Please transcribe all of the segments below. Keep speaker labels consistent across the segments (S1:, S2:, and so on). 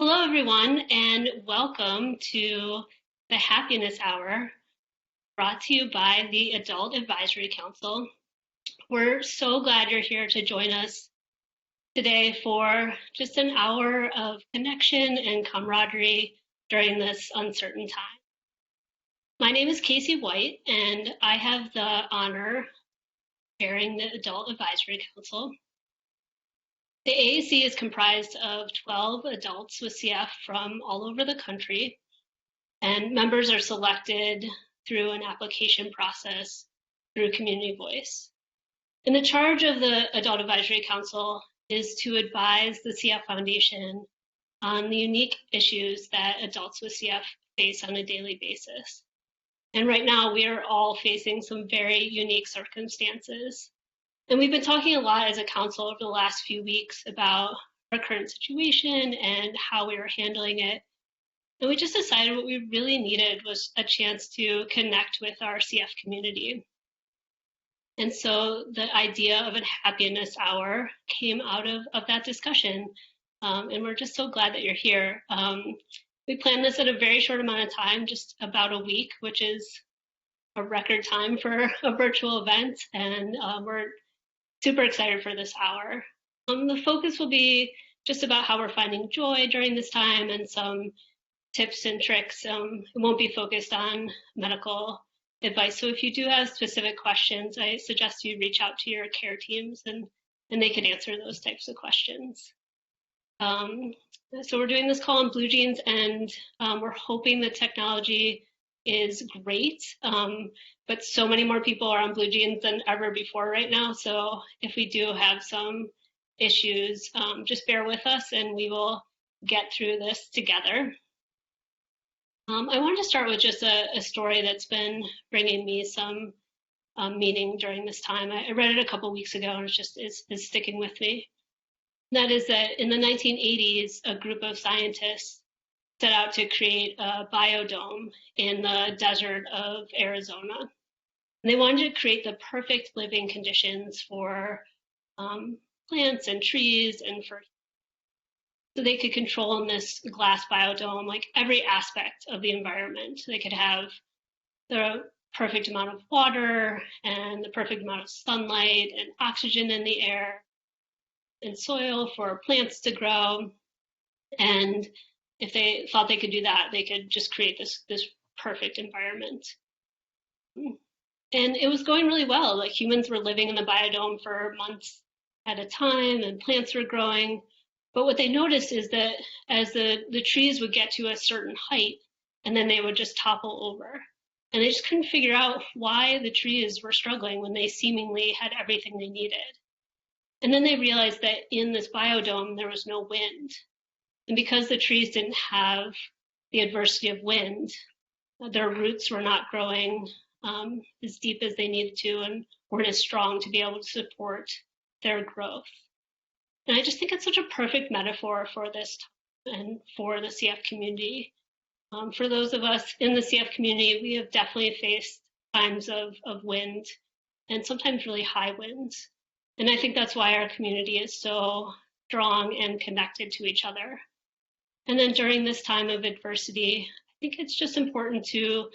S1: Hello, everyone, and welcome to the Happiness Hour brought to you by the Adult Advisory Council. We're so glad you're here to join us today for just an hour of connection and camaraderie during this uncertain time. My name is Casey White, and I have the honor of chairing the Adult Advisory Council. The AAC is comprised of 12 adults with CF from all over the country, and members are selected through an application process through Community Voice. And the charge of the Adult Advisory Council is to advise the CF Foundation on the unique issues that adults with CF face on a daily basis. And right now, we are all facing some very unique circumstances. And we've been talking a lot as a council over the last few weeks about our current situation and how we were handling it. And we just decided what we really needed was a chance to connect with our CF community. And so the idea of a happiness hour came out of that discussion. And we're just so glad that you're here. We planned this at a very short amount of time, just about a week, which is a record time for a virtual event. And we're super excited for this hour. The focus will be just about how we're finding joy during this time and some tips and tricks. It won't be focused on medical advice. So if you do have specific questions, I suggest you reach out to your care teams and they can answer those types of questions. So we're doing this call on Blue Jeans, and we're hoping the technology is great, but so many more people are on Blue Jeans than ever before right now. So if we do have some issues, just bear with us and we will get through this together. I wanted to start with just a story that's been bringing me some meaning during this time. I read it a couple weeks ago and it just is sticking with me. And that is that in the 1980s, a group of scientists set out to create a biodome in the desert of Arizona. And they wanted to create the perfect living conditions for plants and trees and for so they could control in this glass biodome like every aspect of the environment. They could have the perfect amount of water and the perfect amount of sunlight and oxygen in the air and soil for plants to grow. And if they thought they could do that, they could just create this perfect environment. And it was going really well. Like humans were living in the biodome for months at a time and plants were growing. But what they noticed is that as the trees would get to a certain height, and then they would just topple over. And they just couldn't figure out why the trees were struggling when they seemingly had everything they needed. And then they realized that in this biodome, there was no wind. And because the trees didn't have the adversity of wind, their roots were not growing as deep as they needed to and weren't as strong to be able to support their growth. And I just think it's such a perfect metaphor for this time and for the CF community. For those of us in the CF community, we have definitely faced times of wind and sometimes really high winds. And I think that's why our community is so strong and connected to each other. And then during this time of adversity, I think it's just important to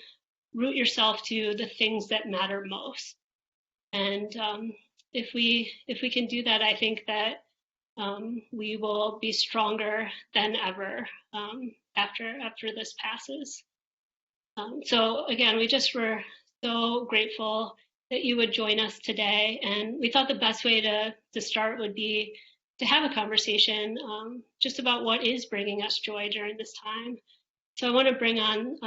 S1: root yourself to the things that matter most. And if we can do that, I think that we will be stronger than ever after this passes. So again, we just were so grateful that you would join us today. And we thought the best way to start would be to have a conversation just about what is bringing us joy during this time. So I want to bring on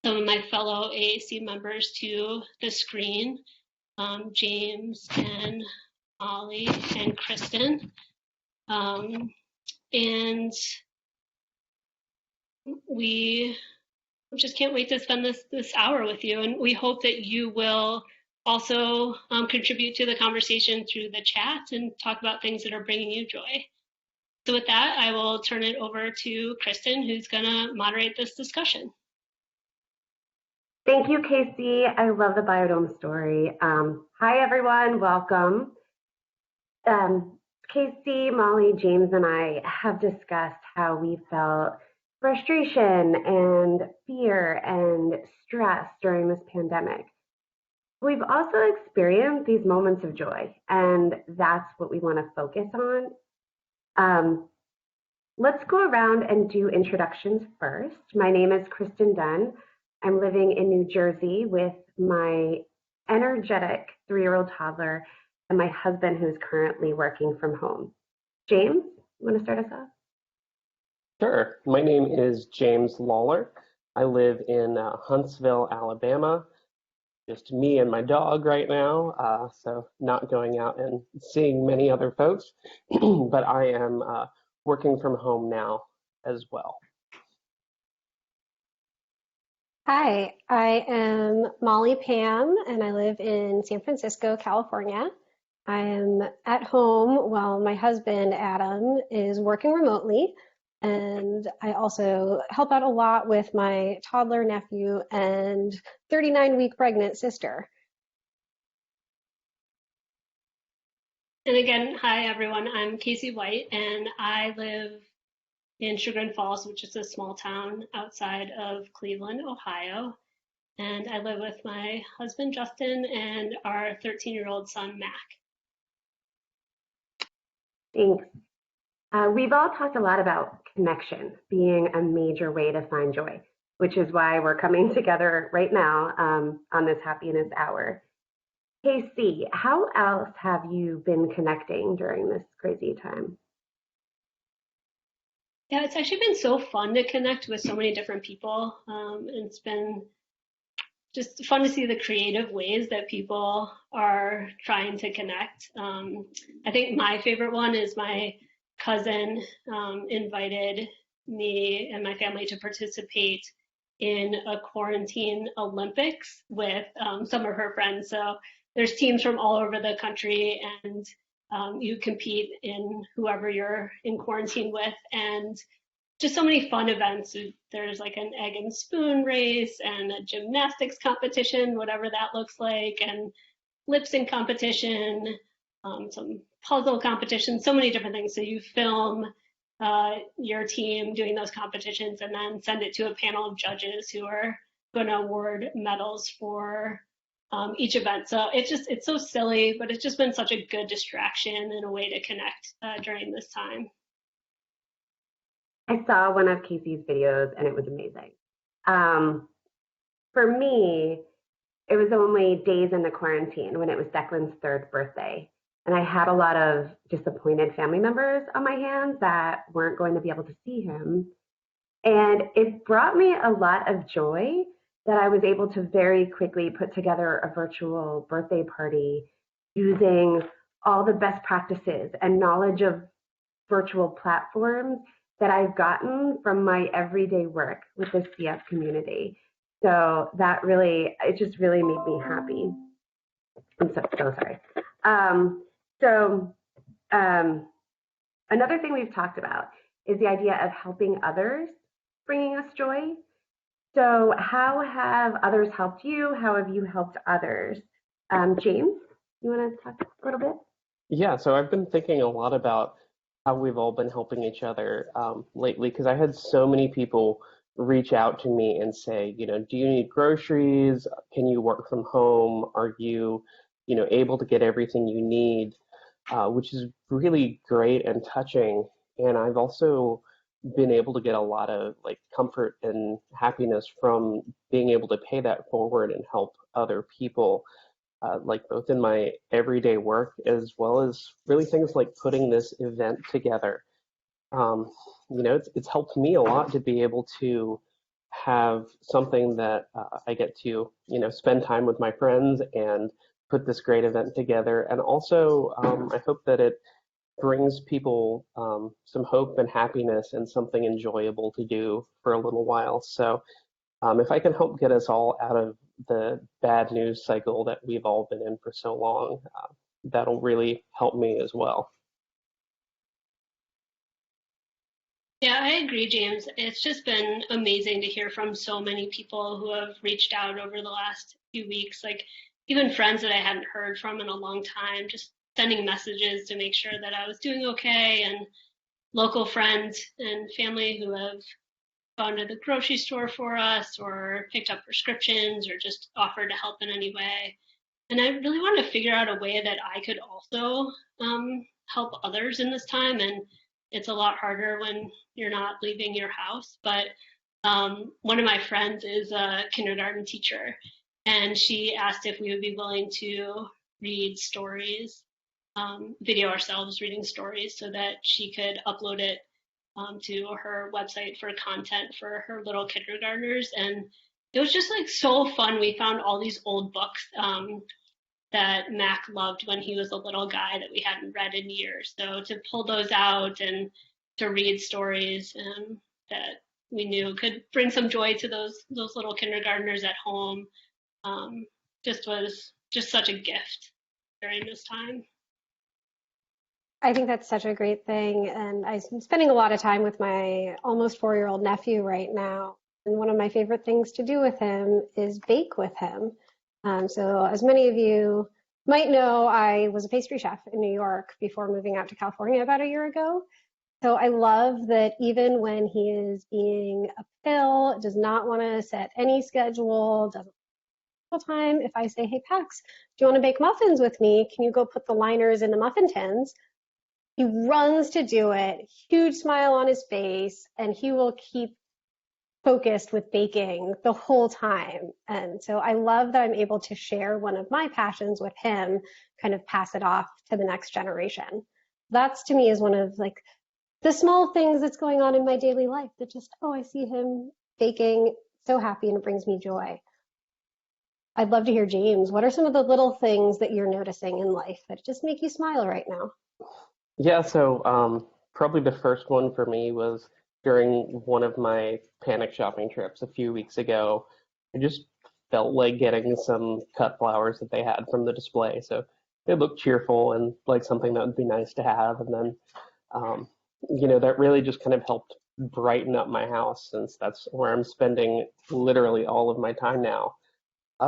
S1: some of my fellow AAC members to the screen, James and Ollie and Kristen. And we just can't wait to spend this hour with you. And we hope that you will also contribute to the conversation through the chat and talk about things that are bringing you joy. So with that, I will turn it over to Kristen, who's going to moderate this discussion.
S2: Thank you, Casey. I love the biodome story. Hi, everyone. Welcome. Casey, Molly, James, and I have discussed how we felt frustration and fear and stress during this pandemic. We've also experienced these moments of joy, and that's what we want to focus on. Um, let's go around and do introductions first. My name is Kristen Dunn. I'm living in New Jersey with my energetic 3-year-old toddler and my husband who's currently working from home. James, you want to start us off?
S3: Sure. My name is James Lawler. I live in Huntsville, Alabama. Just me and my dog right now, so not going out and seeing many other folks, but I am working from home now as well.
S4: Hi, I am Molly Pam, and I live in San Francisco, California. I am at home while my husband, Adam, is working remotely, and I also help out a lot with my toddler nephew and 39-week pregnant sister.
S1: And again, hi everyone, I'm Casey White and I live in Chagrin Falls, which is a small town outside of Cleveland, Ohio. And I live with my husband, Justin, and our 13-year-old son, Mac.
S2: Thanks. We've all talked a lot about connection being a major way to find joy, which is why we're coming together right now on this happiness hour. Casey, how else have you been connecting during this crazy time?
S1: Yeah, it's actually been so fun to connect with so many different people. And it's been just fun to see the creative ways that people are trying to connect. I think my favorite one is my cousin invited me and my family to participate in a quarantine Olympics with some of her friends. So there's teams from all over the country, and you compete in whoever you're in quarantine with, and just so many fun events. There's like an egg and spoon race and a gymnastics competition, whatever that looks like, and lip sync competition, some puzzle competition, so many different things. So you film your team doing those competitions and then send it to a panel of judges who are going to award medals for each event. So it's so silly, but it's just been such a good distraction and a way to connect during this time.
S2: I saw one of Casey's videos and it was amazing. For me, it was only days into quarantine when it was Declan's 3rd birthday. And I had a lot of disappointed family members on my hands that weren't going to be able to see him. And it brought me a lot of joy that I was able to very quickly put together a virtual birthday party using all the best practices and knowledge of virtual platforms that I've gotten from my everyday work with the CF community. So that really, it just really made me happy. I'm so sorry. Another thing we've talked about is the idea of helping others, bringing us joy. So how have others helped you? How have you helped others? James, you want to talk a little bit?
S3: Yeah, so I've been thinking a lot about how we've all been helping each other lately, because I had so many people reach out to me and say, do you need groceries? Can you work from home? Are you, able to get everything you need? Which is really great and touching. And I've also been able to get a lot of comfort and happiness from being able to pay that forward and help other people, both in my everyday work as well as really things like putting this event together. It's helped me a lot to be able to have something that I get to, spend time with my friends and put this great event together. And also, I hope that it brings people some hope and happiness and something enjoyable to do for a little while. So if I can help get us all out of the bad news cycle that we've all been in for so long, that'll really help me as well.
S1: Yeah, I agree, James. It's just been amazing to hear from so many people who have reached out over the last few weeks, like even friends that I hadn't heard from in a long time, just sending messages to make sure that I was doing okay, and local friends and family who have gone to the grocery store for us or picked up prescriptions or just offered to help in any way. And I really wanted to figure out a way that I could also help others in this time. And it's a lot harder when you're not leaving your house. But one of my friends is a kindergarten teacher, and she asked if we would be willing to read stories, video ourselves reading stories so that she could upload it to her website for content for her little kindergartners. And it was just like so fun. We found all these old books that Mac loved when he was a little guy that we hadn't read in years. So to pull those out and to read stories that we knew could bring some joy to those little kindergartners at home just was just such a gift during this time.
S4: I think that's such a great thing. And I'm spending a lot of time with my almost 4-year-old nephew right now. And one of my favorite things to do with him is bake with him. So as many of you might know, I was a pastry chef in New York before moving out to California about a year ago. So I love that even when he is being a pill, does not want to set any schedule, doesn't have time. If I say, hey, Pax, do you want to bake muffins with me? Can you go put the liners in the muffin tins? He runs to do it, huge smile on his face, and he will keep focused with baking the whole time. And so I love that I'm able to share one of my passions with him, kind of pass it off to the next generation. That's to me is one of like the small things that's going on in my daily life that just, oh, I see him baking, so happy, and it brings me joy. I'd love to hear, James, what are some of the little things that you're noticing in life that just make you smile right now?
S3: Yeah, so probably the first one for me was during one of my panic shopping trips a few weeks ago. I just felt like getting some cut flowers that they had from the display. So they looked cheerful and like something that would be nice to have. And then, that really just kind of helped brighten up my house since that's where I'm spending literally all of my time now.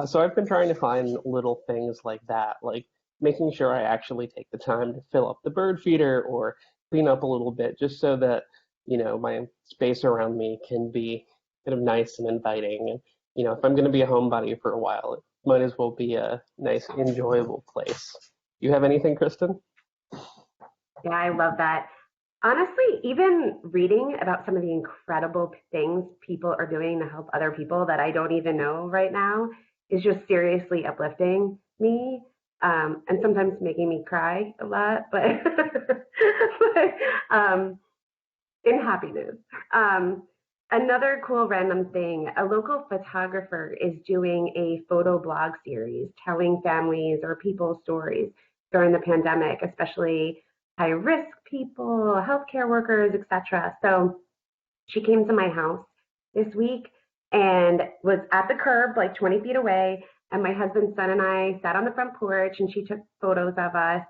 S3: So I've been trying to find little things like that, like making sure I actually take the time to fill up the bird feeder or clean up a little bit just so that, my space around me can be kind of nice and inviting. And, if I'm going to be a homebody for a while, it might as well be a nice, enjoyable place. You have anything, Kristen?
S2: Yeah, I love that. Honestly, even reading about some of the incredible things people are doing to help other people that I don't even know right now is just seriously uplifting me, and sometimes making me cry a lot, but, but in happiness. Another cool random thing, a local photographer is doing a photo blog series telling families or people's stories during the pandemic, especially high risk people, healthcare workers, etc. So she came to my house this week and was at the curb like 20 feet away. And my husband's son and I sat on the front porch and she took photos of us.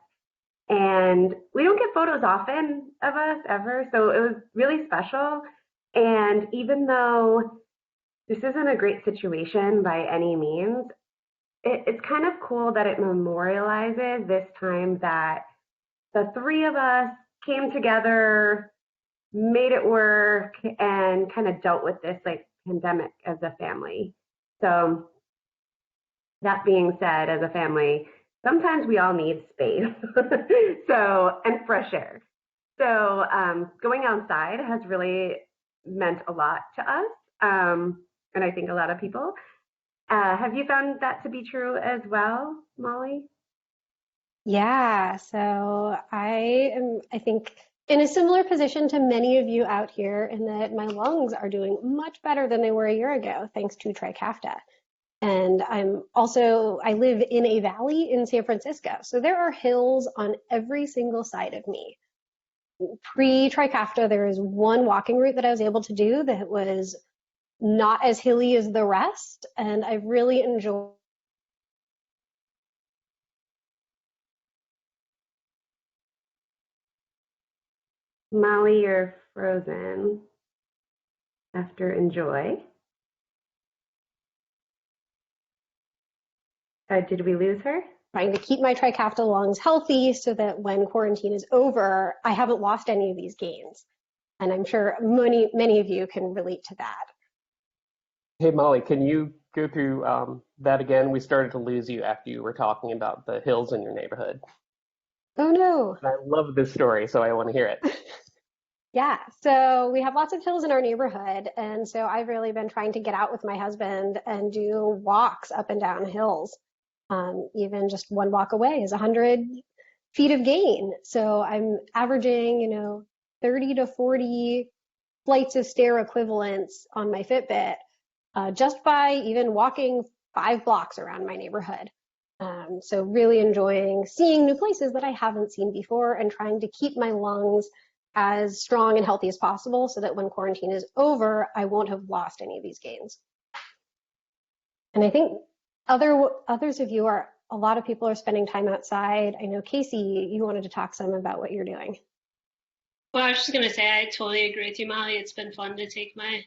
S2: And we don't get photos often of us ever. So it was really special. And even though this isn't a great situation by any means, it's kind of cool that it memorializes this time that the three of us came together, made it work, and kind of dealt with this like pandemic as a family. So that being said, as a family, sometimes we all need space. And fresh air. So going outside has really meant a lot to us. And I think a lot of people. Have you found that to be true as well, Molly?
S4: Yeah, so I think, in a similar position to many of you out here in that my lungs are doing much better than they were a year ago, thanks to Trikafta. And I live in a valley in San Francisco. So there are hills on every single side of me. Pre-Trikafta, there is one walking route that I was able to do that was not as hilly as the rest. And I really enjoyed.
S2: Molly, you're frozen after enjoy. Did we lose her?
S4: trying to keep my tricapta lungs healthy so that when quarantine is over, I haven't lost any of these gains. And I'm sure many of you can relate to that.
S3: Hey, Molly, can you go through that again? We started to lose you after you were talking about the hills in your neighborhood.
S4: Oh no.
S3: And I love this story, so I want to hear it.
S4: Yeah, so we have lots of hills in our neighborhood. And so I've really been trying to get out with my husband and do walks up and down hills. Even just one walk away is 100 feet of gain. So I'm averaging, 30 to 40 flights of stair equivalents on my Fitbit just by even walking 5 blocks around my neighborhood. So really enjoying seeing new places that I haven't seen before and trying to keep my lungs as strong and healthy as possible so that when quarantine is over, I won't have lost any of these gains. And I think others of you a lot of people are spending time outside. I know Casey, you wanted to talk some about what you're doing.
S1: Well, I was just going to say, I totally agree with you, Molly. It's been fun to take my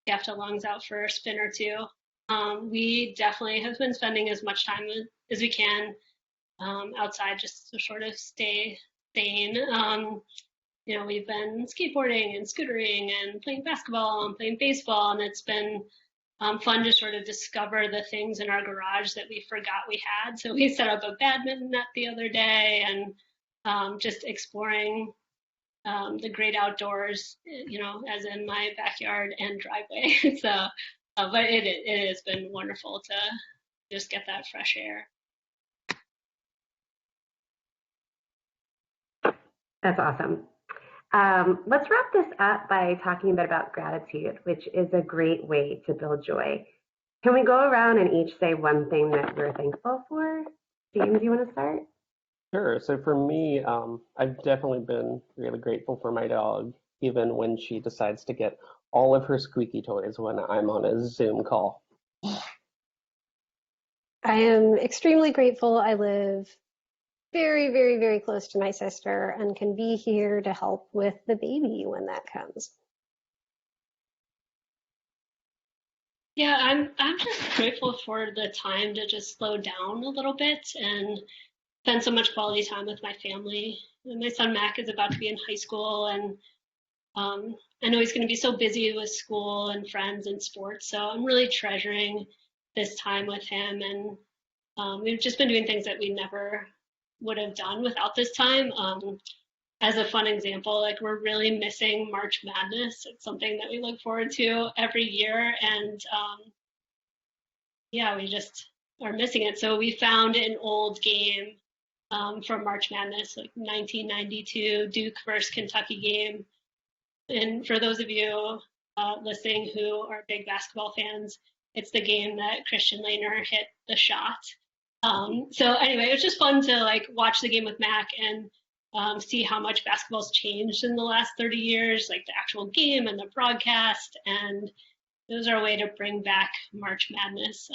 S1: Gafta lungs out for a spin or two. We definitely have been spending as much time as we can outside just to sort of stay sane. We've been skateboarding and scootering and playing basketball and playing baseball, and it's been fun to sort of discover the things in our garage that we forgot we had. So we set up a badminton net the other day and just exploring the great outdoors, as in my backyard and driveway. So, but it has been wonderful to just get that fresh air.
S2: That's awesome. Let's wrap this up by talking a bit about gratitude, which is a great way to build joy. Can we go around and each say one thing that we're thankful for? James, you want to start?
S3: Sure. So for me, I've definitely been really grateful for my dog, even when she decides to get all of her squeaky toys when I'm on a Zoom call.
S4: I am extremely grateful. I live very, very, very close to my sister and can be here to help with the baby when that comes.
S1: Yeah, I'm just grateful for the time to just slow down a little bit and spend so much quality time with my family. And my son Mac is about to be in high school, and I know he's going to be so busy with school and friends and sports. So I'm really treasuring this time with him, and we've just been doing things that we never would have done without this time. As a fun example, like we're really missing March Madness. It's something that we look forward to every year, and yeah, we just are missing it. So we found an old game from March Madness, like 1992 Duke versus Kentucky game. And for those of you listening who are big basketball fans, it's the game that Christian Laettner hit the shot. So anyway, it was just fun to like watch the game with Mac and see how much basketball's changed in the last 30 years, like the actual game and the broadcast. And it was our way to bring back March Madness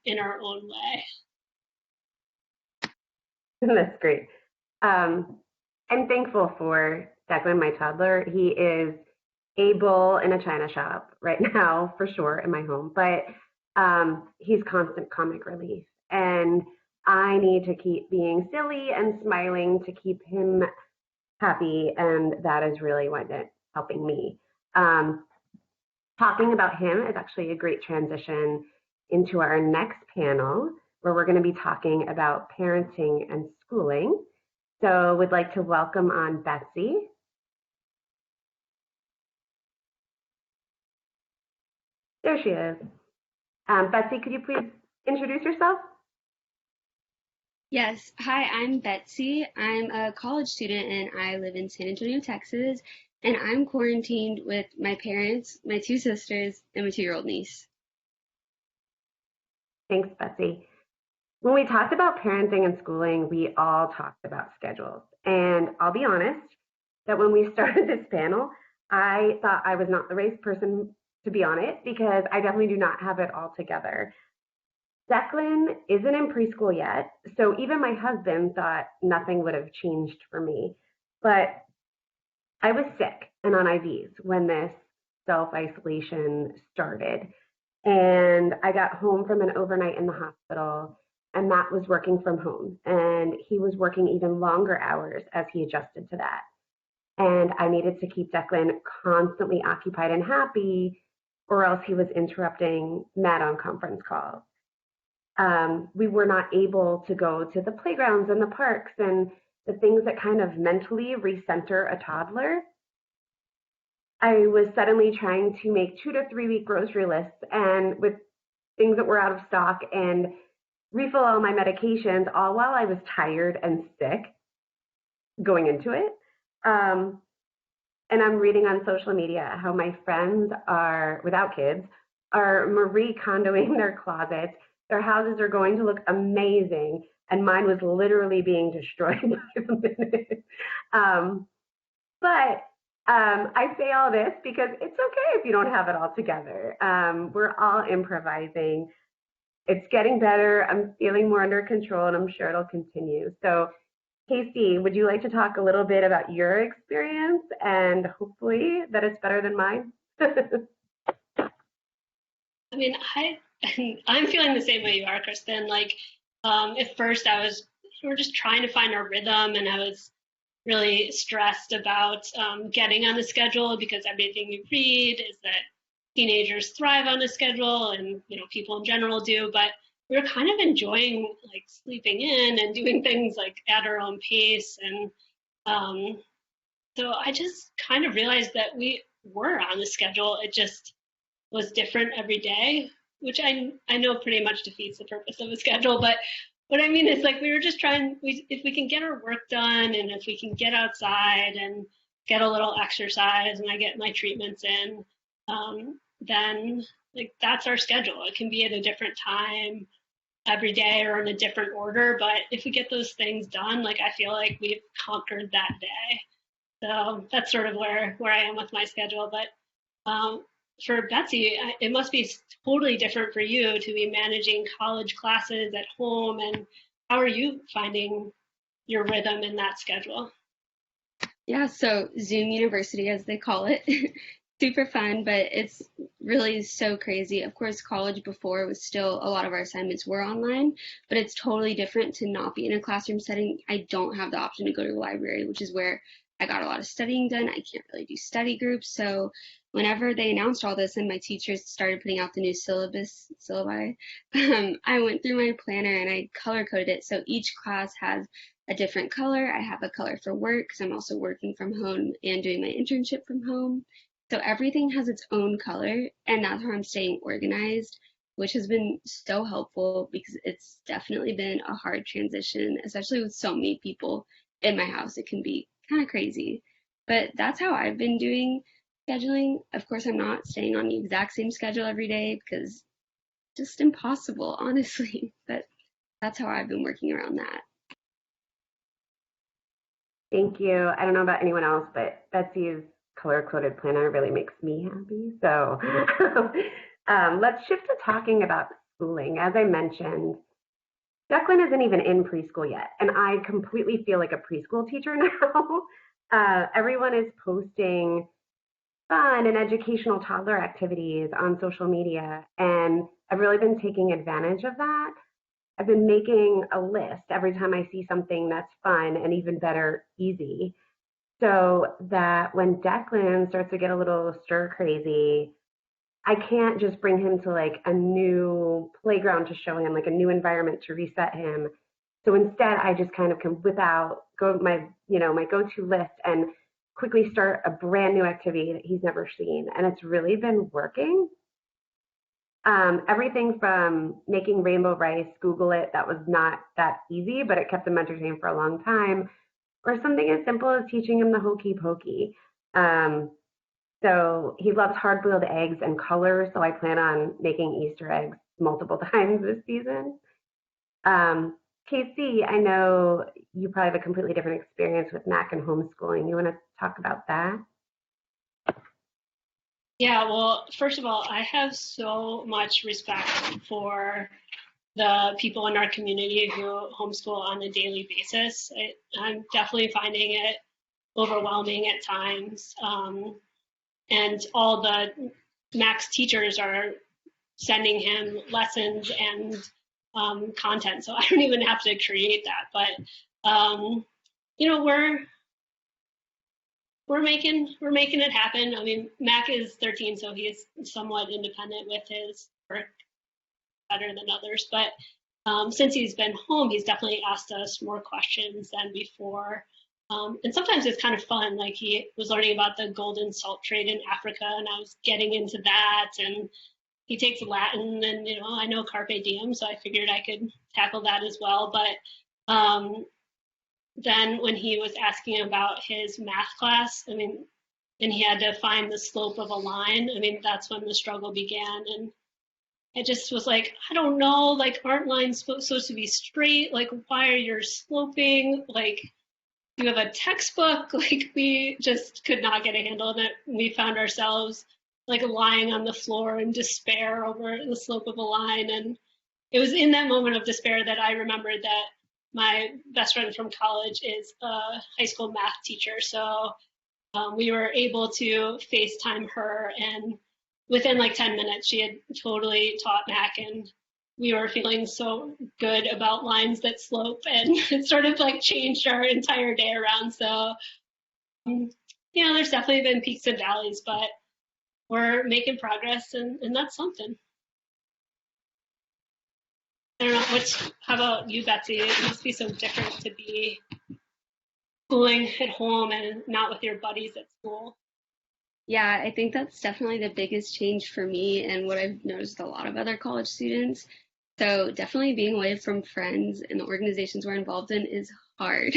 S1: in our own way.
S2: That's great. I'm thankful for Declan, my toddler. He is a bull in a china shop right now, for sure, in my home, but he's constant comic relief. And I need to keep being silly and smiling to keep him happy, and that is really what is helping me. Talking about him is actually a great transition into our next panel, where we're going to be talking about parenting and schooling. So we'd like to welcome on Betsy. There she is. Betsy, could you please introduce yourself?
S5: Yes. Hi, I'm Betsy. I'm a college student and I live in San Antonio, Texas. And I'm quarantined with my parents, my 2 sisters, and my 2-year-old niece.
S2: Thanks, Betsy. When we talked about parenting and schooling, we all talked about schedules. And I'll be honest that when we started this panel, I thought I was not the right person to be on it because I definitely do not have it all together. Declan isn't in preschool yet, so even my husband thought nothing would have changed for me. But I was sick and on IVs when this self-isolation started. And I got home from an overnight in the hospital and Matt was working from home, and he was working even longer hours as he adjusted to that. And I needed to keep Declan constantly occupied and happy, or else he was interrupting Matt on conference calls. We were not able to go to the playgrounds and the parks and the things that kind of mentally recenter a toddler. I was suddenly trying to make 2 to 3 week grocery lists and with things that were out of stock and refill all my medications, all while I was tired and sick going into it. And I'm reading on social media how my friends are, without kids, are Marie Kondoing their closets. Their houses are going to look amazing, and mine was literally being destroyed by the minute. But I say all this because it's okay if you don't have it all together. We're all improvising. It's getting better. I'm feeling more under control, and I'm sure it'll continue. So, Casey, would you like to talk a little bit about your experience and hopefully that it's better than mine?
S1: I mean, I'm feeling the same way you are, Kristen. Like, at first we're just trying to find our rhythm, and I was really stressed about getting on the schedule because everything you read is that teenagers thrive on a schedule, and people in general do. But we were kind of enjoying like sleeping in and doing things like at our own pace, and so I just kind of realized that we were on the schedule. It just was different every day, which I know pretty much defeats the purpose of a schedule. But what I mean is, like, we were just trying, if we can get our work done and if we can get outside and get a little exercise and I get my treatments in, then like that's our schedule. It can be at a different time every day or in a different order, but if we get those things done, like I feel like we've conquered that day. So that's sort of where I am with my schedule. But for Betsy, it must be totally different for you to be managing college classes at home. And how are you finding your rhythm in that schedule?
S5: Yeah, so Zoom University, as they call it, super fun, but it's really so crazy. Of course, college before was still, a lot of our assignments were online, but it's totally different to not be in a classroom setting. I don't have the option to go to the library, which is where I got a lot of studying done. I can't really do study groups. So whenever they announced all this and my teachers started putting out the new syllabi, I went through my planner and I color coded it. So each class has a different color. I have a color for work because I'm also working from home and doing my internship from home. So everything has its own color, and that's how I'm staying organized, which has been so helpful because it's definitely been a hard transition, especially with so many people in my house. It can be kind of crazy, but that's how I've been doing scheduling. Of course, I'm not staying on the exact same schedule every day because it's just impossible, honestly, but that's how I've been working around that.
S2: Thank you. I don't know about anyone else, but Betsy's color-coded planner really makes me happy. So let's shift to talking about schooling. As I mentioned, Declan isn't even in preschool yet, and I completely feel like a preschool teacher now. Everyone is posting fun and educational toddler activities on social media, and I've really been taking advantage of that. I've been making a list every time I see something that's fun and even better, easy, so that when Declan starts to get a little stir crazy, I can't just bring him to like a new playground to show him, like a new environment to reset him. So instead, I just kind of can whip out my go-to list and quickly start a brand new activity that he's never seen, and it's really been working. Everything from making rainbow rice, Google it, that was not that easy, but it kept him entertained for a long time, or something as simple as teaching him the hokey pokey. So he loves hard-boiled eggs and color, so I plan on making Easter eggs multiple times this season. Casey, I know you probably have a completely different experience with Mac and homeschooling. You want to talk about that?
S1: Yeah, well, first of all, I have so much respect for the people in our community who homeschool on a daily basis. I'm definitely finding it overwhelming at times. And all the Mac's teachers are sending him lessons and content, so I don't even have to create that. But you know, we're making it happen. I mean, Mac is 13, so he's somewhat independent with his work, better than others. But since he's been home, he's definitely asked us more questions than before. And sometimes it's kind of fun. Like he was learning about the golden salt trade in Africa, and I was getting into that. And he takes Latin, and you know, I know Carpe Diem, so I figured I could tackle that as well. But then when he was asking about his math class, I mean, and he had to find the slope of a line, I mean, that's when the struggle began. And I just was like, I don't know, like, aren't lines supposed to be straight? Like, why are yours sloping? Like, you have a textbook? Like, we just could not get a handle on it. We found ourselves like lying on the floor in despair over the slope of a line. And it was in that moment of despair that I remembered that my best friend from college is a high school math teacher. So we were able to FaceTime her, and within like 10 minutes, she had totally taught Mac, and we were feeling so good about lines that slope, and it sort of like changed our entire day around. So, you know, there's definitely been peaks and valleys, but we're making progress, and that's something. I don't know, how about you, Betsy? It must be so different to be schooling at home and not with your buddies at school.
S5: Yeah, I think that's definitely the biggest change for me and what I've noticed with a lot of other college students. So definitely being away from friends and the organizations we're involved in is hard.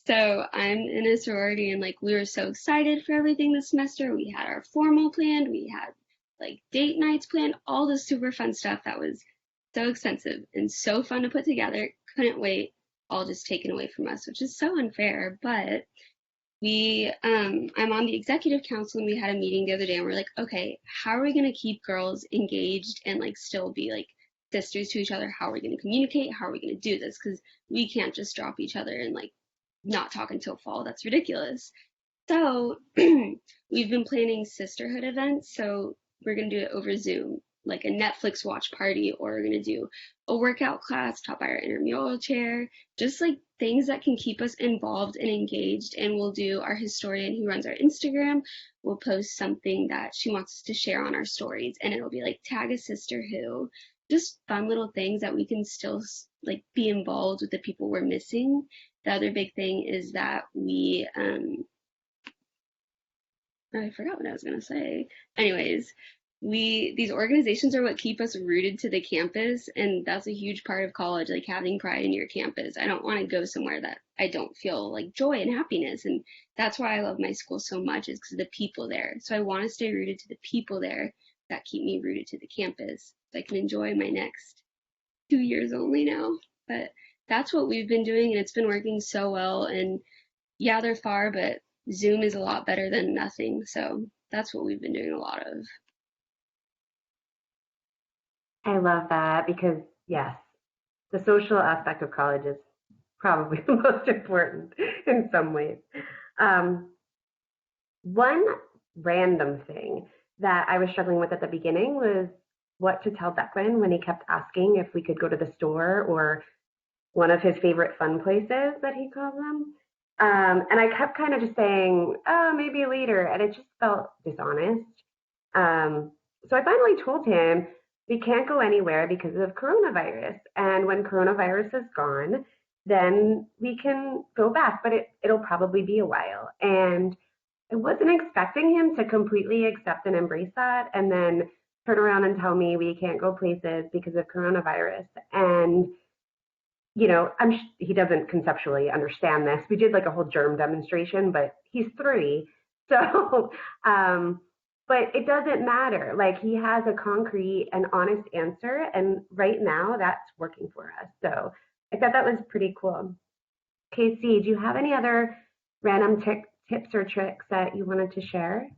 S5: So I'm in a sorority, and like we were so excited for everything this semester. We had our formal planned, we had like date nights planned, all this super fun stuff that was so expensive and so fun to put together. Couldn't wait, all just taken away from us, which is so unfair. But I'm on the executive council, and we had a meeting the other day, and we're like, okay, how are we going to keep girls engaged and like still be like sisters to each other? How are we going to communicate? How are we going to do this? Because we can't just drop each other and like not talk until fall. That's ridiculous. So we've been planning sisterhood events. So we're going to do it over Zoom, like a Netflix watch party, or we're going to do a workout class taught by our intramural chair, just like things that can keep us involved and engaged. And we'll do, our historian who runs our Instagram will post something that she wants us to share on our stories, and it'll be like tag a sister who, just fun little things that we can still like be involved with the people we're missing. The other big thing is that I forgot what I was going to say. Anyways, these organizations are what keep us rooted to the campus, and that's a huge part of college, like having pride in your campus. I don't want to go somewhere that I don't feel like joy and happiness, and that's why I love my school so much, is because of the people there. So I want to stay rooted to the people there that keep me rooted to the campus, so I can enjoy my next 2 years only now. But that's what we've been doing, and it's been working so well. And yeah, they're far, but Zoom is a lot better than nothing. So that's what we've been doing a lot of.
S2: I love that because, yes, the social aspect of college is probably the most important in some ways. One random thing that I was struggling with at the beginning was what to tell Declan when he kept asking if we could go to the store or one of his favorite fun places that he calls them. And I kept kind of just saying, oh, maybe later. And it just felt dishonest. So I finally told him we can't go anywhere because of coronavirus. And when coronavirus is gone, then we can go back, but it'll probably be a while. And I wasn't expecting him to completely accept and embrace that and then turn around and tell me we can't go places because of coronavirus. And you know, he doesn't conceptually understand this. We did like a whole germ demonstration, but he's 3. So, but it doesn't matter. Like he has a concrete and honest answer. And right now that's working for us. So I thought that was pretty cool. Casey, do you have any other random tips or tricks that you wanted to share?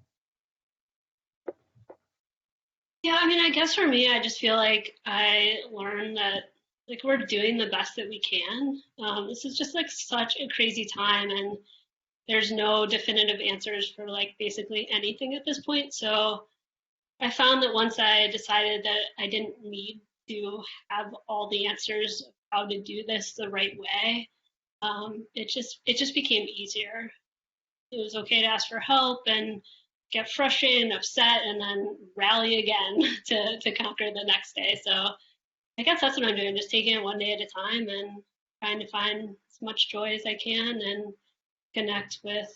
S1: Yeah, I mean, I guess for me, I just feel like I learned that like we're doing the best that we can. This is just like such a crazy time, and there's no definitive answers for like basically anything at this point. So I found that once I decided that I didn't need to have all the answers of how to do this the right way. It just became easier. It was okay to ask for help and get frustrated and upset and then rally again to conquer the next day. So I guess that's what I'm doing, just taking it one day at a time and trying to find as much joy as I can and connect with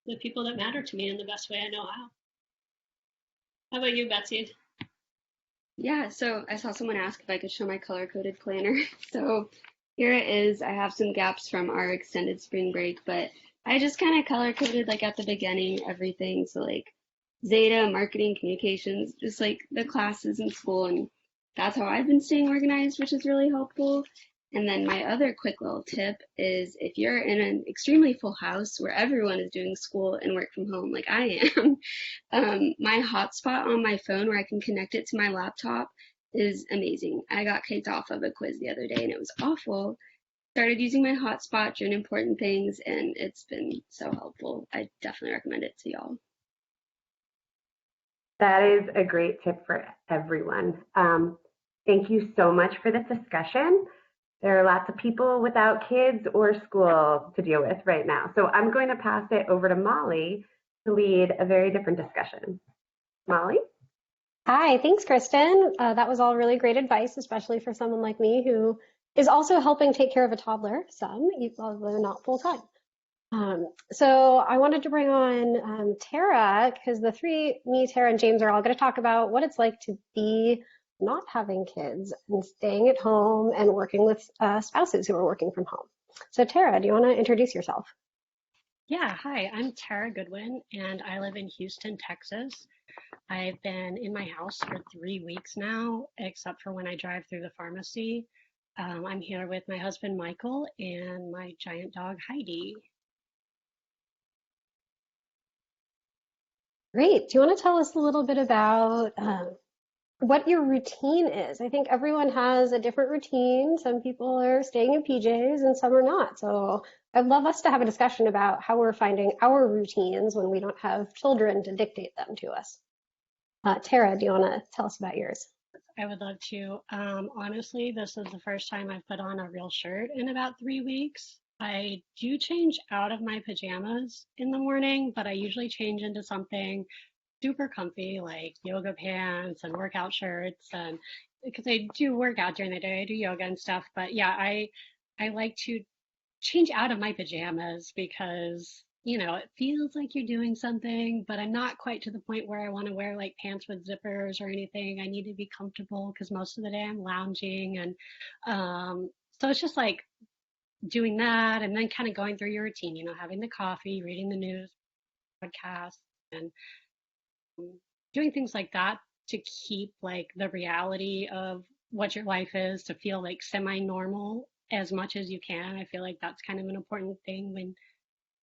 S1: the people that matter to me in the best way I know how. How about you, Betsy?
S5: Yeah, so I saw someone ask if I could show my color-coded planner. So here it is. I have some gaps from our extended spring break, but I just kind of color-coded like at the beginning everything. So like Zeta, marketing, communications, just like the classes in school, and that's how I've been staying organized, which is really helpful. And then my other quick little tip is if you're in an extremely full house where everyone is doing school and work from home like I am, my hotspot on my phone where I can connect it to my laptop is amazing. I got kicked off of a quiz the other day and it was awful. Started using my hotspot during important things and it's been so helpful. I definitely recommend it to y'all.
S2: That is a great tip for everyone. Thank you so much for this discussion. There are lots of people without kids or school to deal with right now. So I'm going to pass it over to Molly to lead a very different discussion. Molly?
S4: Hi, thanks, Kristen. That was all really great advice, especially for someone like me who is also helping take care of a toddler, although not full time. So I wanted to bring on Tara, because me, Tara, and James are all going to talk about what it's like to be not having kids and staying at home and working with spouses who are working from home. So Tara, do you want to introduce yourself?
S6: Yeah, hi, I'm Tara Goodwin, and I live in Houston, Texas. I've been in my house for 3 weeks now, except for when I drive through the pharmacy. I'm here with my husband, Michael, and my giant dog, Heidi.
S4: Great. Do you want to tell us a little bit about what your routine is? I think everyone has a different routine. Some people are staying in PJs and some are not. So I'd love us to have a discussion about how we're finding our routines when we don't have children to dictate them to us. Tara, do you want to tell us about yours?
S6: I would love to. Honestly, this is the first time I've put on a real shirt in about 3 weeks. I do change out of my pajamas in the morning, but I usually change into something super comfy like yoga pants and workout shirts, and because I do work out during the day, I do yoga and stuff. But yeah, I like to change out of my pajamas because it feels like you're doing something, but I'm not quite to the point where I want to wear like pants with zippers or anything. I need to be comfortable because most of the day I'm lounging, and so it's just like doing that and then kind of going through your routine, having the coffee, reading the news, podcasts, and doing things like that to keep like the reality of what your life is, to feel like semi-normal as much as you can. I feel like that's kind of an important thing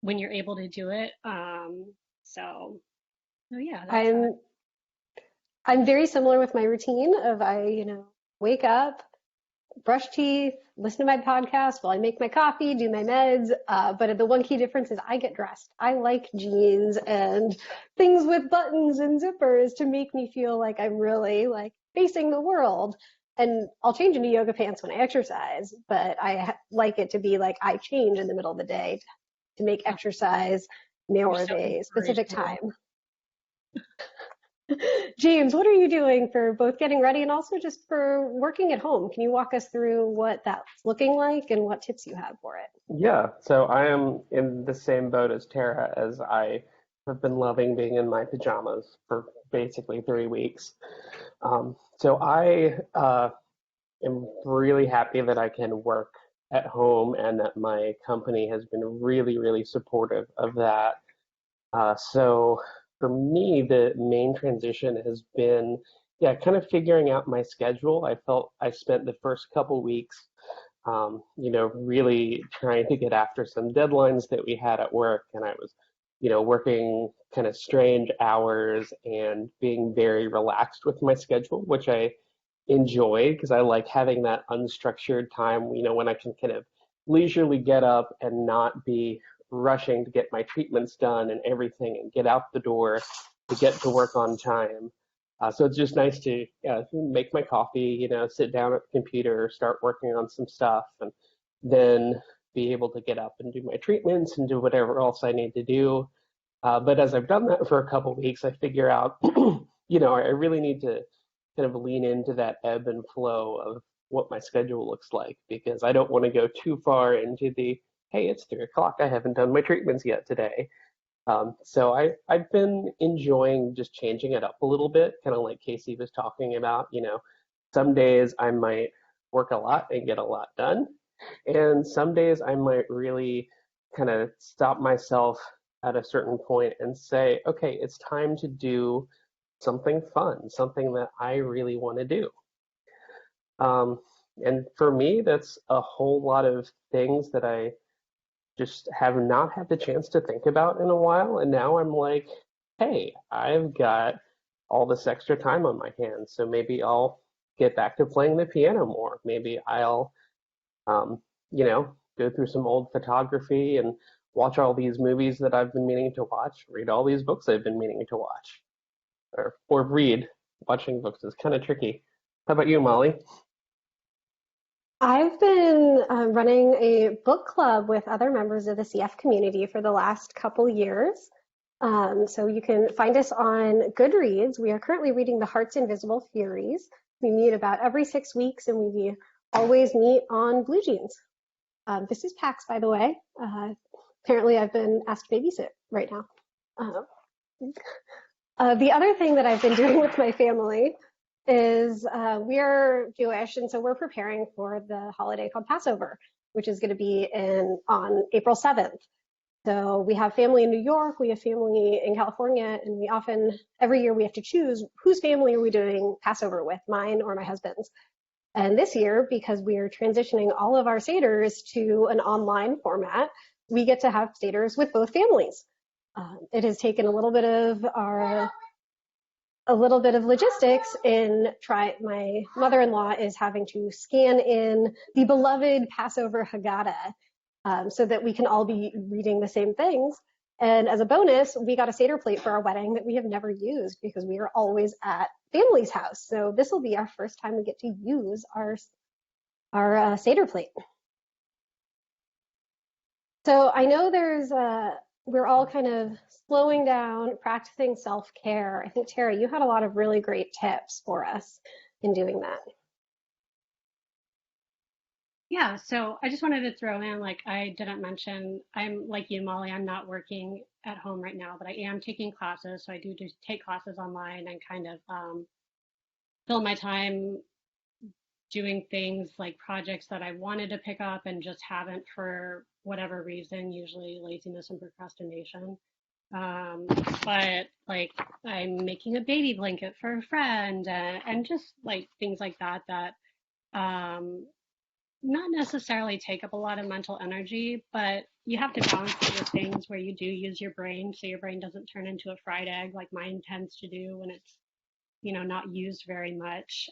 S6: when you're able to do it. So yeah, that's
S4: I'm very similar with my routine of I wake up, brush teeth, listen to my podcast while I make my coffee, do my meds. But the one key difference is I get dressed. I like jeans and things with buttons and zippers to make me feel like I'm really like facing the world. And I'll change into yoga pants when I exercise, but I like it to be like I change in the middle of the day to make exercise more of a specific time. James, what are you doing for both getting ready and also just for working at home? Can you walk us through what that's looking like and what tips you have for it?
S3: Yeah, so I am in the same boat as Tara, as I have been loving being in my pajamas for basically 3 weeks. So I am really happy that I can work at home and that my company has been really, really supportive of that. So for me, the main transition has been, kind of figuring out my schedule. I felt I spent the first couple weeks, really trying to get after some deadlines that we had at work. And I was, working kind of strange hours and being very relaxed with my schedule, which I enjoy because I like having that unstructured time, when I can kind of leisurely get up and not be rushing to get my treatments done and everything and get out the door to get to work on time. So it's just nice to make my coffee, sit down at the computer, start working on some stuff, and then be able to get up and do my treatments and do whatever else I need to do. But as I've done that for a couple of weeks, I figure out, I really need to kind of lean into that ebb and flow of what my schedule looks like, because I don't want to go too far into hey, it's 3 o'clock, I haven't done my treatments yet today. So I've been enjoying just changing it up a little bit, kind of like Casey was talking about. Some days I might work a lot and get a lot done, and some days I might really kind of stop myself at a certain point and say, okay, it's time to do something fun, something that I really want to do. And for me, that's a whole lot of things that I just have not had the chance to think about in a while. And now I'm like, hey, I've got all this extra time on my hands. So maybe I'll get back to playing the piano more. Maybe I'll, go through some old photography and watch all these movies that I've been meaning to watch, read all these books I've been meaning to watch, or read. Watching books is kind of tricky. How about you, Molly?
S4: I've been running a book club with other members of the CF community for the last couple years. So you can find us on Goodreads. We are currently reading The Heart's Invisible Furies. We meet about every 6 weeks, and we always meet on Blue Jeans. This is Pax, by the way. Apparently, I've been asked to babysit right now. The other thing that I've been doing with my family is we're Jewish, and so we're preparing for the holiday called Passover, which is going to be on April 7th. So we have family in New York, we have family in California, and we often, every year we have to choose whose family are we doing Passover with, mine or my husband's. And this year, because we are transitioning all of our seders to an online format, we get to have seders with both families. It has taken a little bit of logistics my mother-in-law is having to scan in the beloved Passover Haggadah so that we can all be reading the same things. And as a bonus, we got a Seder plate for our wedding that we have never used because we are always at family's house. So this will be our first time we get to use our Seder plate. So I know we're all kind of slowing down, practicing self-care. I think, Tara, you had a lot of really great tips for us in doing that.
S6: Yeah, so I just wanted to throw in, like I didn't mention, I'm like you, Molly, I'm not working at home right now, but I am taking classes. So I do just take classes online and kind of fill my time doing things like projects that I wanted to pick up and just haven't for whatever reason, usually laziness and procrastination. But like I'm making a baby blanket for a friend and just like things like that not necessarily take up a lot of mental energy, but you have to balance it with things where you do use your brain so your brain doesn't turn into a fried egg like mine tends to do when it's not used very much.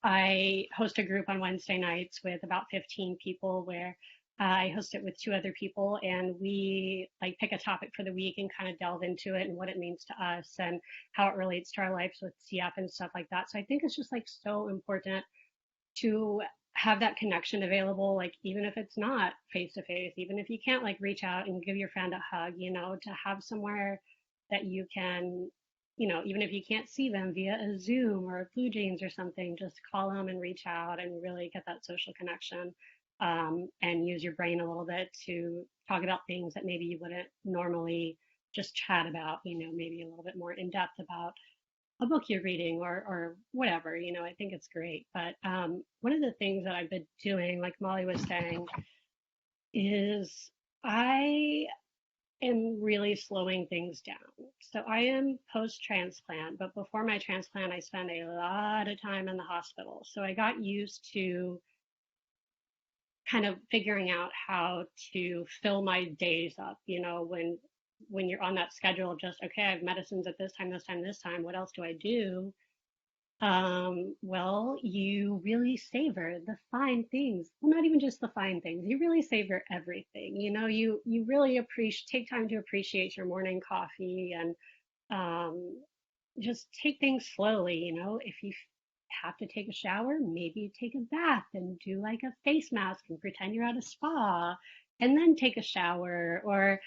S6: I host a group on Wednesday nights with about 15 people where I host it with 2 other people, and we like pick a topic for the week and kind of delve into it and what it means to us and how it relates to our lives with CF and stuff like that. So I think it's just like so important to have that connection available, like even if it's not face to face, even if you can't like reach out and give your friend a hug, to have somewhere that you can, even if you can't see them via a Zoom or a Blue Jeans or something, just call them and reach out and really get that social connection, and use your brain a little bit to talk about things that maybe you wouldn't normally just chat about, maybe a little bit more in depth about a book you're reading or whatever. I think it's great. But one of the things that I've been doing, like Molly was saying, is I am really slowing things down. So I am post-transplant, but before my transplant, I spent a lot of time in the hospital. So I got used to kind of figuring out how to fill my days up, when you're on that schedule of just, okay, I have medicines at this time, this time, this time, what else do I do? Well, you really savor the fine things. Well, not even just the fine things. You really savor everything. You really take time to appreciate your morning coffee and, just take things slowly, if you have to take a shower, maybe take a bath and do like a face mask and pretend you're at a spa and then take a shower, or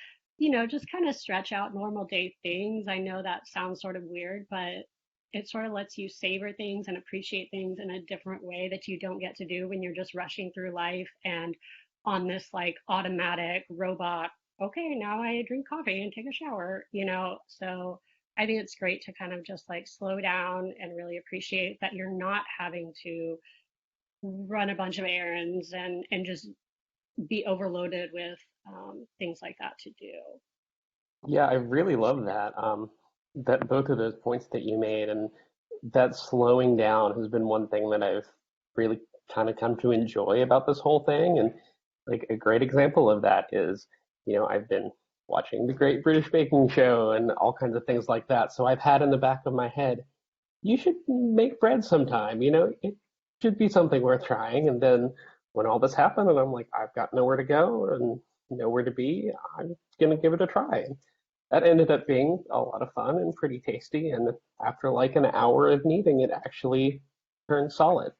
S6: just kind of stretch out normal day things. I know that sounds sort of weird, but it sort of lets you savor things and appreciate things in a different way that you don't get to do when you're just rushing through life and on this like automatic robot, okay, now I drink coffee and take a shower, So I think it's great to kind of just like slow down and really appreciate that you're not having to run a bunch of errands and just be overloaded with things like that to do.
S3: Yeah, I really love that. That both of those points that you made, and that slowing down has been one thing that I've really kind of come to enjoy about this whole thing. And like a great example of that is, I've been watching the Great British Baking Show and all kinds of things like that. So I've had in the back of my head, you should make bread sometime, it should be something worth trying. And then when all this happened and I'm like, I've got nowhere to go and nowhere to be, I'm gonna give it a try. And that ended up being a lot of fun and pretty tasty. And after like an hour of kneading, it actually turned solid.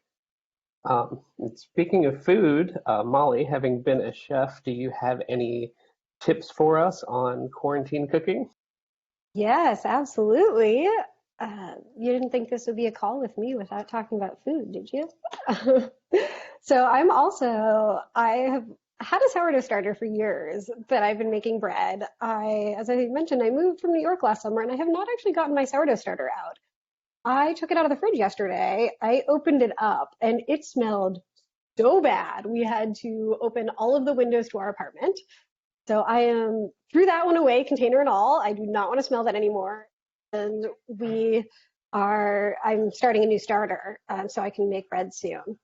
S3: And speaking of food, Molly, having been a chef, do you have any tips for us on quarantine cooking?
S4: Yes, absolutely. You didn't think this would be a call with me without talking about food, did you? So I have had a sourdough starter for years, but I've been making bread. As I mentioned, I moved from New York last summer and I have not actually gotten my sourdough starter out. I took it out of the fridge yesterday. I opened it up and it smelled so bad. We had to open all of the windows to our apartment. So I am threw that one away, container and all. I do not want to smell that anymore. And I'm starting a new starter, so I can make bread soon.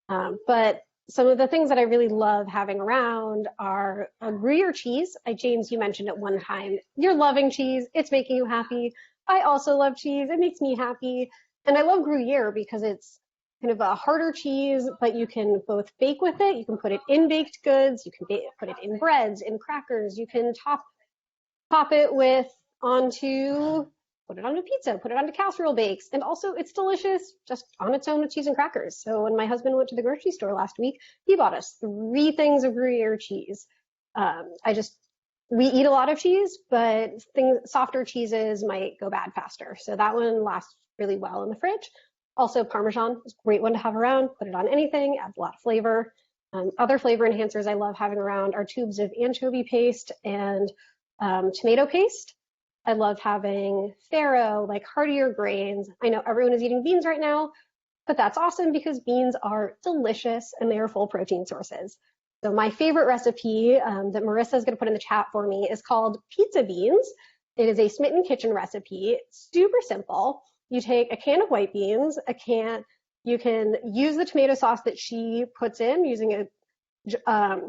S4: But some of the things that I really love having around are Gruyere cheese. James, you mentioned at one time, you're loving cheese. It's making you happy. I also love cheese. It makes me happy. And I love Gruyere because it's kind of a harder cheese, but you can both bake with it. You can put it in baked goods. You can put it in breads, in crackers. You can top it put it onto pizza, put it onto casserole bakes. And also it's delicious just on its own with cheese and crackers. So when my husband went to the grocery store last week, he bought us 3 things of Gruyere cheese. We eat a lot of cheese, but softer cheeses might go bad faster. So that one lasts really well in the fridge. Also, Parmesan is a great one to have around. Put it on anything, adds a lot of flavor. Other flavor enhancers I love having around are tubes of anchovy paste and tomato paste. I love having farro, like heartier grains. I know everyone is eating beans right now, but that's awesome because beans are delicious and they are full protein sources. So my favorite recipe that Marissa is going to put in the chat for me is called pizza beans. It is a Smitten Kitchen recipe. It's super simple. You take a can of white beans, you can use the tomato sauce that she puts in using a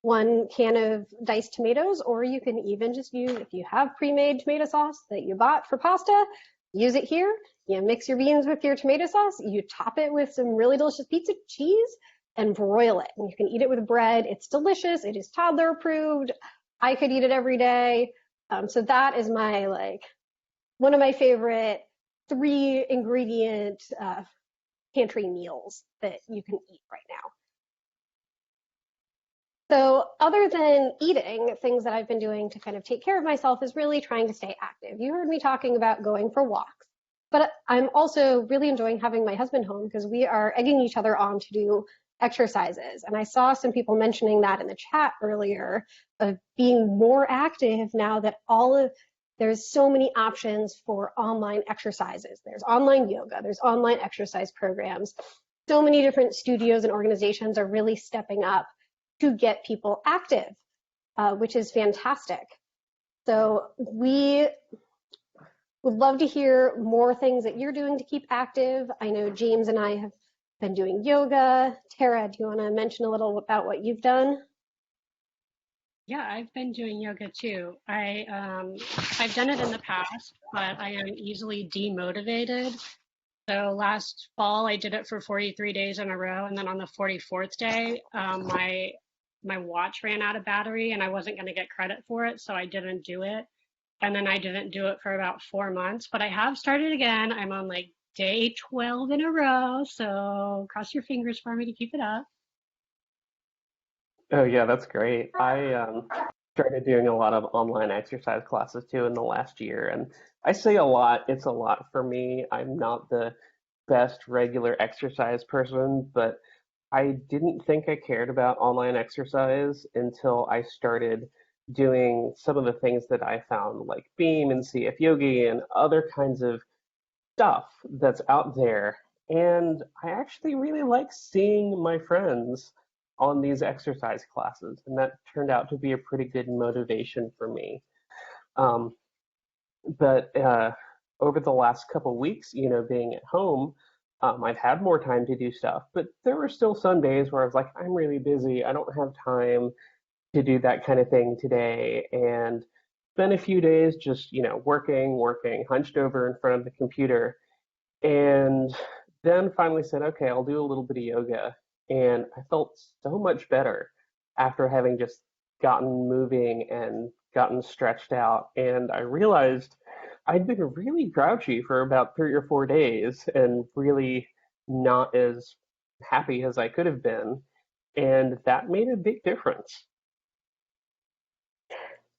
S4: 1 can of diced tomatoes, or you can even just use, if you have pre-made tomato sauce that you bought for pasta, use it here. You mix your beans with your tomato sauce, you top it with some really delicious pizza cheese and broil it. And you can eat it with bread. It's delicious. It is toddler approved. I could eat it every day. So that is one of my favorite 3 ingredient pantry meals that you can eat right now. So other than eating, things that I've been doing to kind of take care of myself is really trying to stay active. You heard me talking about going for walks, but I'm also really enjoying having my husband home because we are egging each other on to do exercises. And I saw some people mentioning that in the chat earlier of being more active now that there's so many options for online exercises. There's online yoga, there's online exercise programs. So many different studios and organizations are really stepping up to get people active, which is fantastic. So we would love to hear more things that you're doing to keep active. I know James and I have been doing yoga. Tara, do you want to mention a little about what you've done?
S6: Yeah, I've been doing yoga too. I've done it in the past, but I am easily demotivated. So last fall I did it for 43 days in a row, and then on the 44th day, my watch ran out of battery and I wasn't going to get credit for it, so I didn't do it. and then I didn't do it for about 4 months, but I have started again. I'm on like day 12 in a row, so cross your fingers for me to keep it up.
S3: Oh yeah, that's great. I started doing a lot of online exercise classes too in the last year, and I say a lot, it's a lot for me. I'm not the best regular exercise person, but I didn't think I cared about online exercise until I started doing some of the things that I found, like Beam and CF Yogi and other kinds of stuff that's out there. And I actually really like seeing my friends on these exercise classes, and that turned out to be a pretty good motivation for me. Um, but over the last couple weeks, being at home, I've had more time to do stuff, but there were still some days where I was like, I'm really busy. I don't have time to do that kind of thing today. And spent a few days just, working, hunched over in front of the computer. And then finally said, okay, I'll do a little bit of yoga. And I felt so much better after having just gotten moving and gotten stretched out. And I realized I'd been really grouchy for about 3 or 4 days and really not as happy as I could have been. And that made a big difference.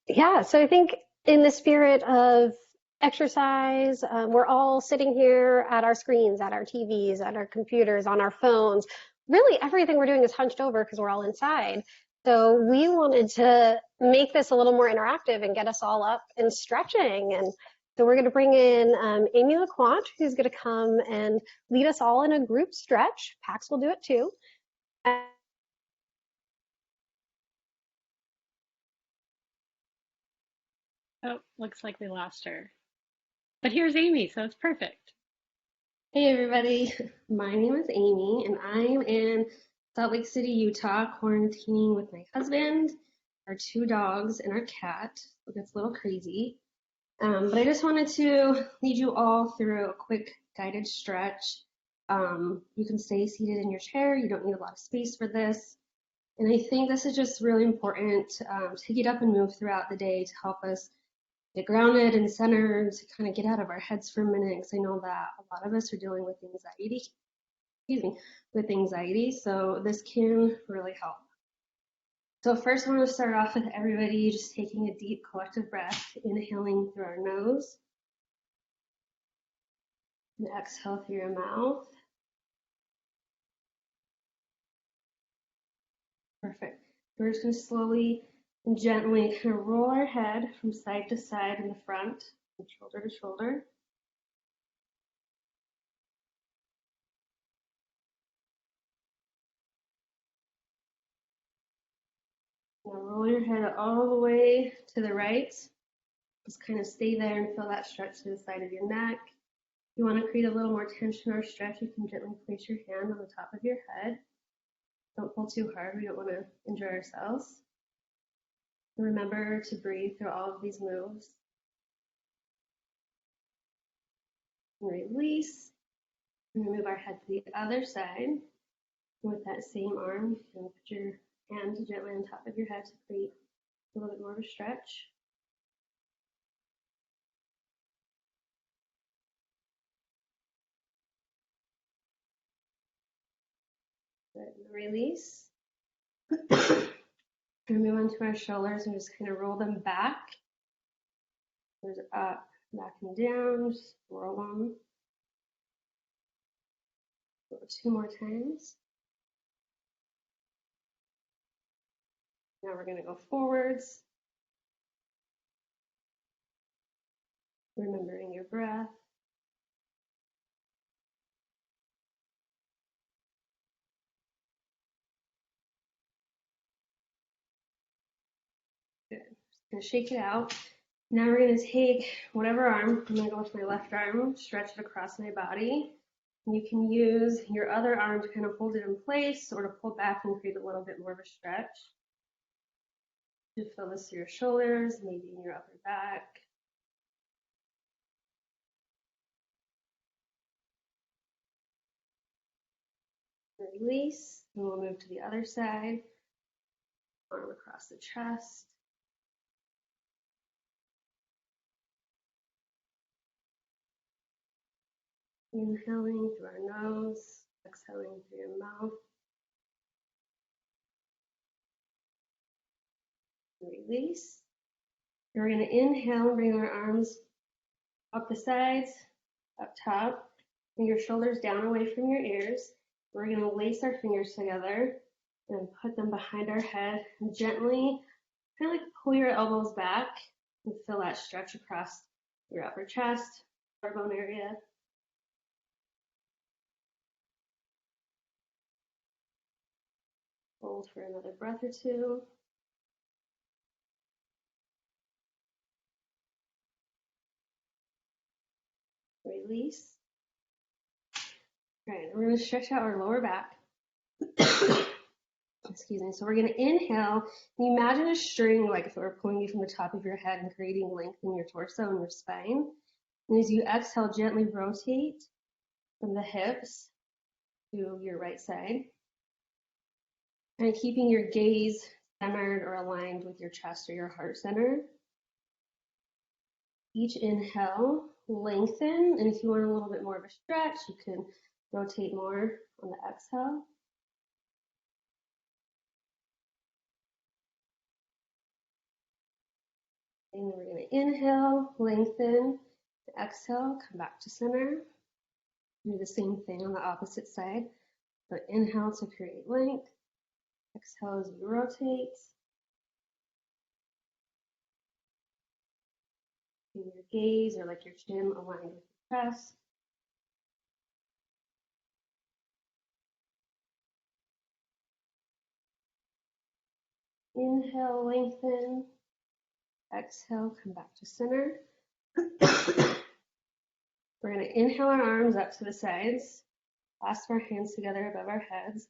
S4: Yeah, so I think in the spirit of exercise, we're all sitting here at our screens, at our TVs, at our computers, on our phones. Really, everything we're doing is hunched over because we're all inside. So we wanted to make this a little more interactive and get us all up and stretching. And so we're going to bring in Amy LaQuant, who's going to come and lead us all in a group stretch. Pax will do it too.
S6: Oh, looks like we lost her. But here's Amy, so it's perfect.
S5: Hey everybody, my name is Amy and I'm in Salt Lake City, Utah, quarantining with my husband, our 2 dogs, and our cat. It gets a little crazy. But I just wanted to lead you all through a quick guided stretch. You can stay seated in your chair. You don't need a lot of space for this. And I think this is just really important to get up and move throughout the day to help us get grounded and centered, to kind of get out of our heads for a minute, because I know that a lot of us are dealing with anxiety, so this can really help. So first, I want to start off with everybody just taking a deep collective breath, inhaling through our nose and exhale through your mouth. Perfect. We're just going to slowly and gently kind of roll our head from side to side in the front, from shoulder to shoulder. Now roll your head all the way to the right. Just kind of stay there and feel that stretch to the side of your neck. If you want to create a little more tension or stretch, you can gently place your hand on the top of your head. Don't pull too hard. We don't want to injure ourselves. And remember to breathe through all of these moves. And release. And then move our head to the other side. And with that same arm, you can put your hand gently on top of your head to create a little bit more of a stretch. Good. Release. And move on to our shoulders and just kind of roll them back. Shoulders up, back and down. Just roll them. 2 more times. Now we're going to go forwards, remembering your breath. Good. Just going to shake it out. Now we're going to take whatever arm. I'm going to go with my left arm, stretch it across my body. And you can use your other arm to kind of hold it in place or to pull back and create a little bit more of a stretch. Just feel this through your shoulders, maybe in your upper back. Release, and we'll move to the other side. Arm across the chest.
S4: Inhaling through our nose, exhaling through your mouth. Release. We're going to inhale and bring our arms up the sides, up top, and your shoulders down away from your ears. We're going to lace our fingers together and put them behind our head and gently kind of like pull your elbows back and feel that stretch across your upper chest, collarbone area. Hold for another breath or two. Release. All right, we're going to stretch out our lower back. Excuse me. So we're going to inhale. And you imagine a string, like if it were pulling you from the top of your head and creating length in your torso and your spine. And as you exhale, gently rotate from the hips to your right side. And keeping your gaze centered or aligned with your chest or your heart center. Each inhale, lengthen. And if you want a little bit more of a stretch, you can rotate more on the exhale. And we're going to inhale, lengthen, exhale, come back to center. Do the same thing on the opposite side. So inhale to create length, exhale as you rotate. And your gaze or like your chin aligned with your chest. Inhale, lengthen. Exhale, come back to center. We're going to inhale our arms up to the sides, clasp our hands together above our heads.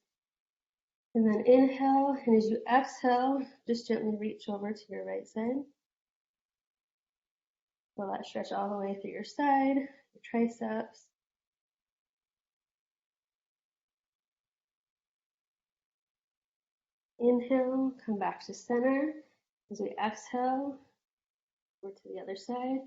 S4: And then inhale, and as you exhale, just gently reach over to your right side. Feel that stretch all the way through your side, your triceps. Inhale, come back to center. As we exhale, over to the other side.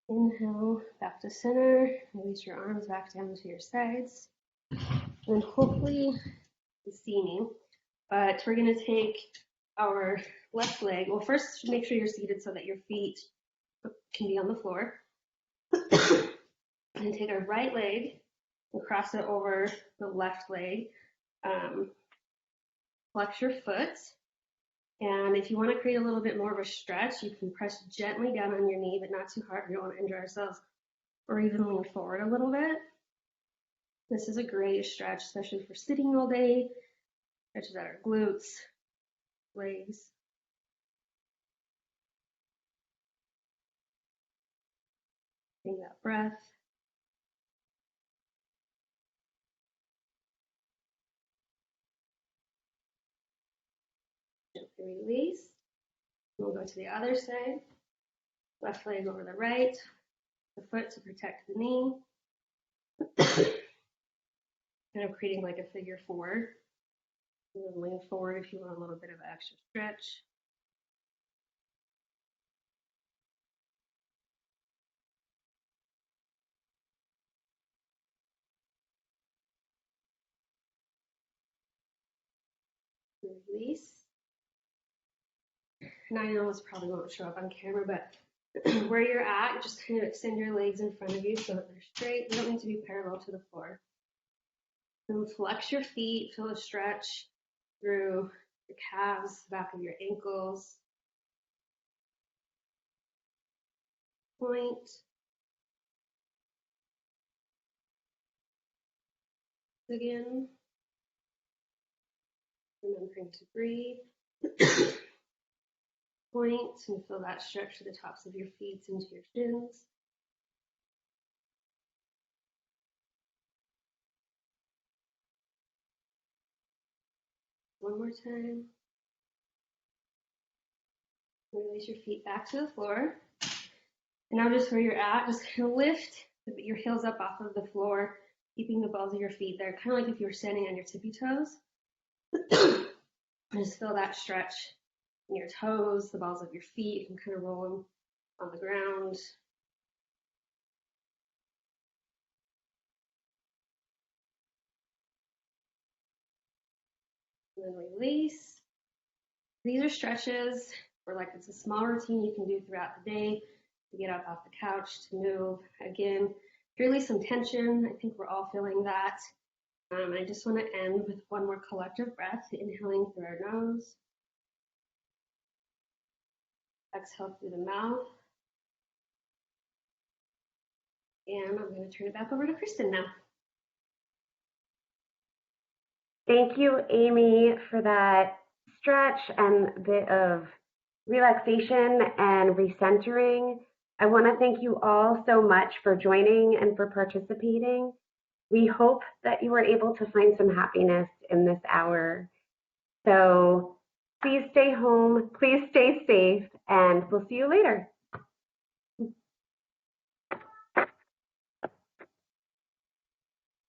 S4: Inhale, back to center. Release your arms back down to your sides. And hopefully you see me, but we're going to take our left leg. Well, first make sure you're seated so that your feet can be on the floor. And take our right leg and cross it over the left leg. Flex your foot. And if you want to create a little bit more of a stretch, you can press gently down on your knee, but not too hard. We don't want to injure ourselves, or even lean forward a little bit. This is a great stretch, especially for sitting all day. Stretches out our glutes, legs. Take that breath. Gently release. We'll go to the other side. Left leg over the right. The foot to protect the knee. Kind of creating like a figure four. And then lean forward if you want a little bit of extra stretch. Release. And I know this probably won't show up on camera, but where you're at, just kind of extend your legs in front of you so that they're straight. They don't need to be parallel to the floor. And flex your feet, feel a stretch through your calves, back of your ankles. Point. Again. Remembering to breathe. Point and feel that stretch to the tops of your feet into your shins. One more time. Release your feet back to the floor. And now just where you're at, just kind of lift your heels up off of the floor, keeping the balls of your feet there, kind of like if you were standing on your tippy toes. Just feel that stretch in your toes, the balls of your feet. You can kind of roll them on the ground. And then release. These are stretches, or like it's a small routine you can do throughout the day to get up off the couch, to move. Again, release some tension. I think we're all feeling that. I just want to end with one more collective breath, inhaling through our nose. Exhale through the mouth. And I'm going to turn it back over to Kristen now.
S2: Thank you, Amy, for that stretch and bit of relaxation and recentering. I want to thank you all so much for joining and for participating. We hope that you were able to find some happiness in this hour. So please stay home, please stay safe, and we'll see you later.